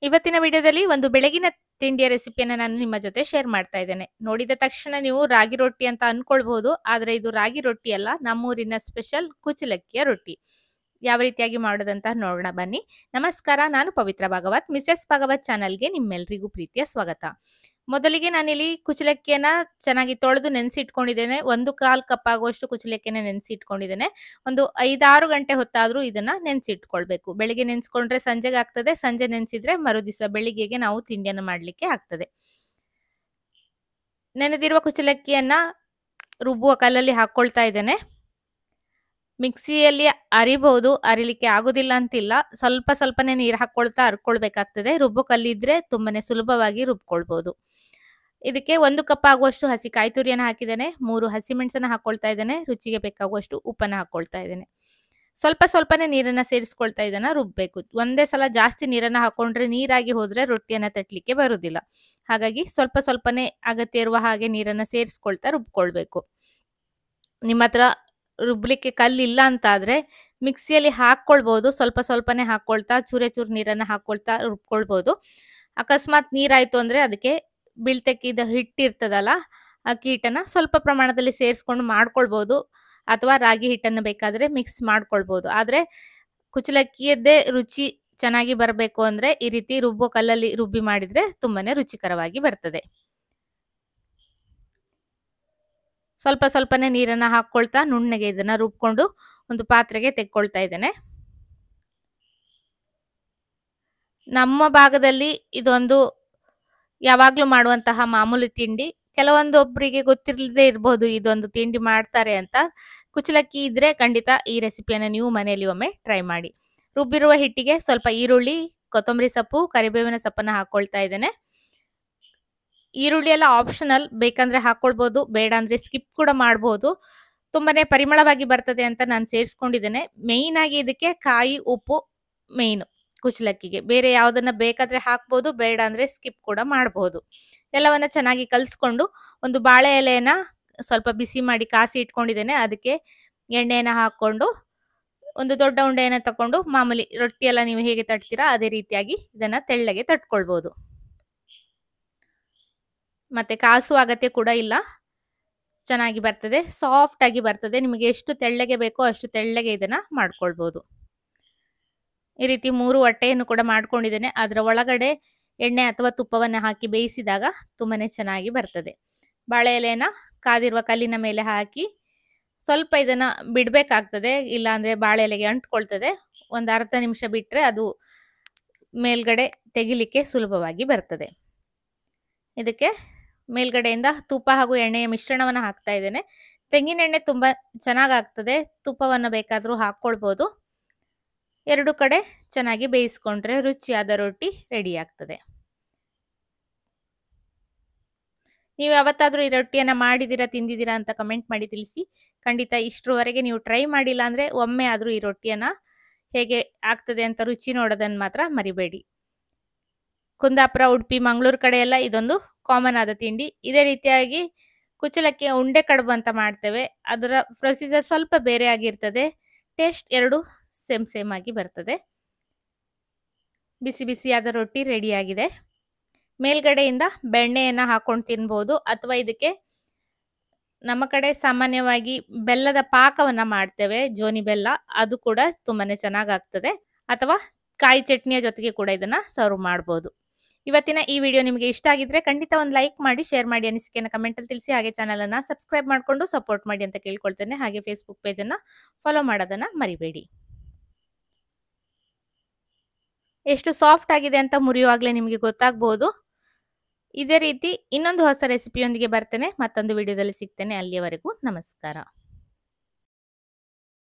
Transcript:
ಇವತ್ತಿನ ವಿಡಿಯೋದಲ್ಲಿ ಒಂದು ಬೆಳಗಿನ ತಿಂಡಿಯ ರೆಸಿಪಿಯನ್ನು ನಾನು ನಿಮ್ಮ ಜೊತೆ ಶೇರ್ ಮಾಡ್ತಾ ಇದ್ದೇನೆ. ನೋಡಿದ ತಕ್ಷಣ ನೀವು ರಾಗಿ ರೊಟ್ಟಿ ಅಂತ ಅನ್ಕೊಳ್ಬಹುದು, ಆದರೆ ಇದು ರಾಗಿ ರೊಟ್ಟಿ ಅಲ್ಲ, ನಮ್ಮೂರಿನ ಸ್ಪೆಷಲ್ ಕುಚಲಕ್ಕಿಯ ರೊಟ್ಟಿ. ಯಾವ ರೀತಿಯಾಗಿ ಮಾಡೋದಂತ ನೋಡೋಣ ಬನ್ನಿ. ನಮಸ್ಕಾರ, ನಾನು ಪವಿತ್ರ ಭಾಗವತ್, ಮಿಸೆಸ್ ಭಾಗವತ್ ಚಾನಲ್ಗೆ ನಿಮ್ಮೆಲ್ಲರಿಗೂ ಪ್ರೀತಿಯ ಸ್ವಾಗತ. ಮೊದಲಿಗೆ ನಾನಿಲ್ಲಿ ಕುಚಲಕ್ಕಿಯನ್ನ ಚೆನ್ನಾಗಿ ತೊಳೆದು ನೆನೆಸಿಟ್ಕೊಂಡಿದ್ದೇನೆ. 1/4 ಕಪ್ ಆಗುವಷ್ಟು ಕುಚಲಕ್ಕಿಯನ್ನ ನೆನೆಸಿಟ್ಕೊಂಡಿದ್ದೇನೆ. ಒಂದು 5-6 ಗಂಟೆ ಹೊತ್ತಾದ್ರೂ ಇದನ್ನ ನೆನೆಸಿಟ್ಕೊಳ್ಬೇಕು. ಬೆಳಿಗ್ಗೆ ನೆನೆಸ್ಕೊಂಡ್ರೆ ಸಂಜೆಗೆ ಆಗ್ತದೆ, ಸಂಜೆ ನೆನೆಸಿದ್ರೆ ಮರುದಿವಸ ಬೆಳಿಗ್ಗೆಗೆ ನಾವು ತಿಂಡಿಯನ್ನು ಮಾಡ್ಲಿಕ್ಕೆ ಆಗ್ತದೆ. ನೆನೆದಿರುವ ಕುಚಲಕ್ಕಿಯನ್ನ ರುಬ್ಬುವ ಕಲ್ಲಲ್ಲಿ ಹಾಕೊಳ್ತಾ ಇದ್ದೇನೆ. ಮಿಕ್ಸಿಯಲ್ಲಿ ಅರಿಬಹುದು, ಅರಿಲಿಕ್ಕೆ ಆಗುದಿಲ್ಲ ಅಂತಿಲ್ಲ. ಸ್ವಲ್ಪನೇ ನೀರು ಹಾಕೊಳ್ತಾ ಅರ್ಕೊಳ್ಬೇಕಾಗ್ತದೆ. ರುಬ್ಬೋ ಕಲ್ಲಿದ್ರೆ ತುಂಬಾನೇ ಸುಲಭವಾಗಿ ರುಬ್ಕೊಳ್ಬಹುದು. ಇದಕ್ಕೆ 1 ಕಪ್ ಆಗುವಷ್ಟು ಹಸಿ ಕಾಯಿ ತುರಿಯನ್ನು ಹಾಕಿದ್ದೇನೆ. 3 ಹಸಿಮೆಣಸನ್ನ ಹಾಕೊಳ್ತಾ ಇದ್ದೇನೆ. ರುಚಿಗೆ ಬೇಕಾಗುವಷ್ಟು ಉಪ್ಪನ್ನು ಹಾಕೊಳ್ತಾ ಇದ್ದೇನೆ. ಸ್ವಲ್ಪನೇ ನೀರನ್ನ ಸೇರಿಸ್ಕೊಳ್ತಾ ಇದನ್ನ ರುಬ್ಬೇಕು. ಒಂದೇ ಸಲ ಜಾಸ್ತಿ ನೀರನ್ನ ಹಾಕೊಂಡ್ರೆ ನೀರಾಗಿ ಹೋದ್ರೆ ರೊಟ್ಟಿಯನ್ನ ತಟ್ಲಿಕ್ಕೆ ಬರುದಿಲ್ಲ. ಹಾಗಾಗಿ ಸ್ವಲ್ಪನೇ ಅಗತ್ಯ ಇರುವ ಹಾಗೆ ನೀರನ್ನ ಸೇರಿಸ್ಕೊಳ್ತಾ ರುಬ್ಕೊಳ್ಬೇಕು. ನಿಮ್ಮ ಹತ್ರ ರುಬ್ಲಿಕ್ಕೆ ಕಲ್ಲಿಲ್ಲ ಅಂತ ಆದ್ರೆ ಮಿಕ್ಸಿಯಲ್ಲಿ ಹಾಕೊಳ್ಬಹುದು. ಸ್ವಲ್ಪನೇ ಹಾಕೊಳ್ತಾ ಚೂರು ನೀರನ್ನ ಹಾಕೊಳ್ತಾ ರುಬ್ಕೊಳ್ಬಹುದು. ಅಕಸ್ಮಾತ್ ನೀರಾಯ್ತು ಅಂದ್ರೆ ಅದಕ್ಕೆ ಬೀಳ್ತಕ್ಕಿದ ಹಿಟ್ಟಿರ್ತದಲ್ಲ, ಅಕ್ಕಿ ಹಿಟ್ಟನ್ನ ಸ್ವಲ್ಪ ಪ್ರಮಾಣದಲ್ಲಿ ಸೇರಿಸ್ಕೊಂಡು ಮಾಡ್ಕೊಳ್ಬಹುದು. ಅಥವಾ ರಾಗಿ ಹಿಟ್ಟನ್ನು ಬೇಕಾದ್ರೆ ಮಿಕ್ಸ್ ಮಾಡ್ಕೊಳ್ಬಹುದು. ಆದ್ರೆ ಕುಚಲಕ್ಕಿಯದ್ದೇ ರುಚಿ ಚೆನ್ನಾಗಿ ಬರಬೇಕು ಅಂದ್ರೆ ಈ ರೀತಿ ರುಬ್ಬೋ ಕಲ್ಲಲ್ಲಿ ರುಬ್ಬಿ ಮಾಡಿದ್ರೆ ತುಂಬಾನೇ ರುಚಿಕರವಾಗಿ ಬರ್ತದೆ. ಸ್ವಲ್ಪನೇ ನೀರನ್ನ ಹಾಕೊಳ್ತಾ ನುಣ್ಣಗೆ ಇದನ್ನ ರುಬ್ಕೊಂಡು ಒಂದು ಪಾತ್ರೆಗೆ ತೆಕ್ಕೊಳ್ತಾ ಇದ್ದೇನೆ. ನಮ್ಮ ಭಾಗದಲ್ಲಿ ಇದೊಂದು ಯಾವಾಗ್ಲೂ ಮಾಡುವಂತಹ ಮಾಮೂಲಿ ತಿಂಡಿ. ಕೆಲವೊಂದೊಬ್ಬರಿಗೆ ಗೊತ್ತಿರದೇ ಇರಬಹುದು ಇದೊಂದು ತಿಂಡಿ ಮಾಡ್ತಾರೆ ಅಂತ. ಕುಚಲಕ್ಕಿ ಇದ್ರೆ ಖಂಡಿತ ಈ ರೆಸಿಪಿಯನ್ನು ನೀವು ಮನೆಯಲ್ಲಿ ಒಮ್ಮೆ ಟ್ರೈ ಮಾಡಿ. ರುಬ್ಬಿರುವ ಹಿಟ್ಟಿಗೆ ಸ್ವಲ್ಪ ಈರುಳ್ಳಿ, ಕೊತ್ತಂಬರಿ ಸೊಪ್ಪು, ಕರಿಬೇವಿನ ಸೊಪ್ಪನ್ನ ಹಾಕೊಳ್ತಾ ಇದ್ದೇನೆ. ಈರುಳ್ಳಿ ಎಲ್ಲ ಆಪ್ಷನಲ್, ಬೇಕಂದ್ರೆ ಹಾಕೊಳ್ಬಹುದು, ಬೇಡ ಅಂದ್ರೆ ಸ್ಕಿಪ್ ಕೂಡ ಮಾಡಬಹುದು. ತುಂಬಾನೇ ಪರಿಮಳವಾಗಿ ಬರ್ತದೆ ಅಂತ ನಾನು ಸೇರಿಸ್ಕೊಂಡಿದ್ದೇನೆ. ಮೇಯ್ನ್ ಆಗಿ ಇದಕ್ಕೆ ಕಾಯಿ, ಉಪ್ಪು ಮೇಯ್ನ್ ಕುಚಲಕ್ಕಿಗೆ. ಬೇರೆ ಯಾವ್ದನ್ನ ಬೇಕಾದ್ರೆ ಹಾಕ್ಬಹುದು, ಬೇಡ ಅಂದ್ರೆ ಸ್ಕಿಪ್ ಕೂಡ ಮಾಡಬಹುದು. ಎಲ್ಲವನ್ನ ಚೆನ್ನಾಗಿ ಕಲ್ಸ್ಕೊಂಡು ಒಂದು ಬಾಳೆ ಎಲೆಯನ್ನ ಸ್ವಲ್ಪ ಬಿಸಿ ಮಾಡಿ ಕಾಸಿ ಇಟ್ಕೊಂಡಿದ್ದೇನೆ. ಅದಕ್ಕೆ ಎಣ್ಣೆಯನ್ನ ಹಾಕೊಂಡು ಒಂದು ದೊಡ್ಡ ಉಂಡೆಯನ್ನ ತಕೊಂಡು ಮಾಮೂಲಿ ರೊಟ್ಟಿ ಎಲ್ಲ ನೀವು ಹೇಗೆ ತಟ್ತೀರಾ ಅದೇ ರೀತಿಯಾಗಿ ಇದನ್ನ ತೆಳ್ಳಗೆ ತಟ್ಕೊಳ್ಬಹುದು. ಮತ್ತೆ ಕಾಸುವ ಅಗತ್ಯ ಕೂಡ ಇಲ್ಲ, ಚೆನ್ನಾಗಿ ಬರ್ತದೆ, ಸಾಫ್ಟ್ ಆಗಿ ಬರ್ತದೆ. ನಿಮಗೆ ಎಷ್ಟು ತೆಳ್ಳಗೆ ಬೇಕೋ ಅಷ್ಟು ತೆಳ್ಳಗೆ ಇದನ್ನ ಮಾಡ್ಕೊಳ್ಬಹುದು. ಈ ರೀತಿ 3 ಹೊಟ್ಟೆಯನ್ನು ಕೂಡ ಮಾಡ್ಕೊಂಡಿದ್ದೇನೆ. ಅದರ ಒಳಗಡೆ ಎಣ್ಣೆ ಅಥವಾ ತುಪ್ಪವನ್ನ ಹಾಕಿ ಬೇಯಿಸಿದಾಗ ತುಂಬಾನೇ ಚೆನ್ನಾಗಿ ಬರ್ತದೆ. ಬಾಳೆ ಎಲೆಯನ್ನ ಕಾದಿರುವ ಕಲ್ಲಿನ ಮೇಲೆ ಹಾಕಿ ಸ್ವಲ್ಪ ಇದನ್ನ ಬಿಡ್ಬೇಕಾಗ್ತದೆ, ಇಲ್ಲಾಂದ್ರೆ ಬಾಳೆ ಎಲೆಗೆ ಅಂಟ್ಕೊಳ್ತದೆ. ಒಂದು ಅರ್ಧ ನಿಮಿಷ ಬಿಟ್ರೆ ಅದು ಮೇಲ್ಗಡೆ ತೆಗಿಲಿಕ್ಕೆ ಸುಲಭವಾಗಿ ಬರ್ತದೆ. ಇದಕ್ಕೆ ಮೇಲ್ಗಡೆಯಿಂದ ತುಪ್ಪ ಹಾಗೂ ಎಣ್ಣೆಯ ಮಿಶ್ರಣವನ್ನ ಹಾಕ್ತಾ ಇದ್ದೇನೆ. ತೆಂಗಿನ ಎಣ್ಣೆ ತುಂಬಾ ಚೆನ್ನಾಗಾಗ್ತದೆ, ತುಪ್ಪವನ್ನ ಬೇಕಾದ್ರೂ ಹಾಕೊಳ್ಬಹುದು. 2 ಕಡೆ ಚೆನ್ನಾಗಿ ಬೇಯಿಸ್ಕೊಂಡ್ರೆ ರುಚಿಯಾದ ರೊಟ್ಟಿ ರೆಡಿ ಆಗ್ತದೆ. ನೀವು ಯಾವತ್ತಾದ್ರೂ ಈ ರೊಟ್ಟಿಯನ್ನ ಮಾಡಿದಿರಾ, ತಿಂದಿದ್ದೀರಾ ಅಂತ ಕಮೆಂಟ್ ಮಾಡಿ ತಿಳಿಸಿ. ಖಂಡಿತ ಇಷ್ಟರವರೆಗೆ ನೀವು ಟ್ರೈ ಮಾಡಿಲ್ಲ ಅಂದ್ರೆ ಒಮ್ಮೆ ಆದ್ರೂ ಈ ರೊಟ್ಟಿಯನ್ನ ಹೇಗೆ ಆಗ್ತದೆ ಅಂತ ರುಚಿ ನೋಡೋದನ್ನ ಮಾತ್ರ ಮರಿಬೇಡಿ. ಕುಂದಾಪುರ, ಉಡುಪಿ, ಮಂಗಳೂರು ಕಡೆ ಎಲ್ಲ ಇದೊಂದು ಕಾಮನ್ ಆದ ತಿಂಡಿ. ಇದೇ ರೀತಿಯಾಗಿ ಕುಚಲಕ್ಕಿಯ ಉಂಡೆ ಕಡುಬು ಅಂತ ಮಾಡ್ತೇವೆ. ಅದರ ಪ್ರೊಸೀಜರ್ ಸ್ವಲ್ಪ ಬೇರೆ ಆಗಿರ್ತದೆ. ಟೇಸ್ಟ್ 2 ಸೇಮ್ ಆಗಿ ಬರ್ತದೆ. ಬಿಸಿಯಾದ ರೊಟ್ಟಿ ರೆಡಿ ಆಗಿದೆ. ಮೇಲ್ಗಡೆಯಿಂದ ಬೆಣ್ಣೆಯನ್ನ ಹಾಕೊಂಡು ತಿನ್ಬಹುದು, ಅಥವಾ ಇದಕ್ಕೆ ನಮ್ಮ ಕಡೆ ಸಾಮಾನ್ಯವಾಗಿ ಬೆಲ್ಲದ ಪಾಕವನ್ನ ಮಾಡ್ತೇವೆ, ಜೋನಿ ಬೆಲ್ಲ, ಅದು ಕೂಡ ತುಂಬಾನೇ ಚೆನ್ನಾಗಾಗ್ತದೆ. ಅಥವಾ ಕಾಯಿ ಚಟ್ನಿಯ ಜೊತೆಗೆ ಕೂಡ ಇದನ್ನ ಸರ್ವ್ ಮಾಡಬಹುದು. ಇವತ್ತಿನ ಈ ವಿಡಿಯೋ ನಿಮಗೆ ಇಷ್ಟ ಆಗಿದ್ರೆ ಖಂಡಿತ ಒಂದು ಲೈಕ್ ಮಾಡಿ, ಶೇರ್ ಮಾಡಿ, ಅನಿಸಿಕೆಯನ್ನು ಕಮೆಂಟ್ ಅಲ್ಲಿ ತಿಳಿಸಿ. ಹಾಗೆ ಚಾನಲ್ ಅನ್ನ ಸಬ್ಸ್ಕ್ರೈಬ್ ಮಾಡ್ಕೊಂಡು ಸಪೋರ್ಟ್ ಮಾಡಿ ಅಂತ ಕೇಳ್ಕೊಳ್ತೇನೆ. ಹಾಗೆ ಫೇಸ್ಬುಕ್ ಪೇಜ್ ಅನ್ನ ಫಾಲೋ ಮಾಡೋದನ್ನ ಮರಿಬೇಡಿ. ಎಷ್ಟು ಸಾಫ್ಟ್ ಆಗಿದೆ ಅಂತ ಮುರಿಯುವಾಗಲೇ ನಿಮಗೆ ಗೊತ್ತಾಗಬಹುದು. ಇದೇ ರೀತಿ ಇನ್ನೊಂದು ಹೊಸ ರೆಸಿಪಿಯೊಂದಿಗೆ ಬರ್ತೇನೆ. ಮತ್ತೊಂದು ವಿಡಿಯೋದಲ್ಲಿ ಸಿಗ್ತೇನೆ. ಅಲ್ಲಿಯವರೆಗೂ ನಮಸ್ಕಾರ.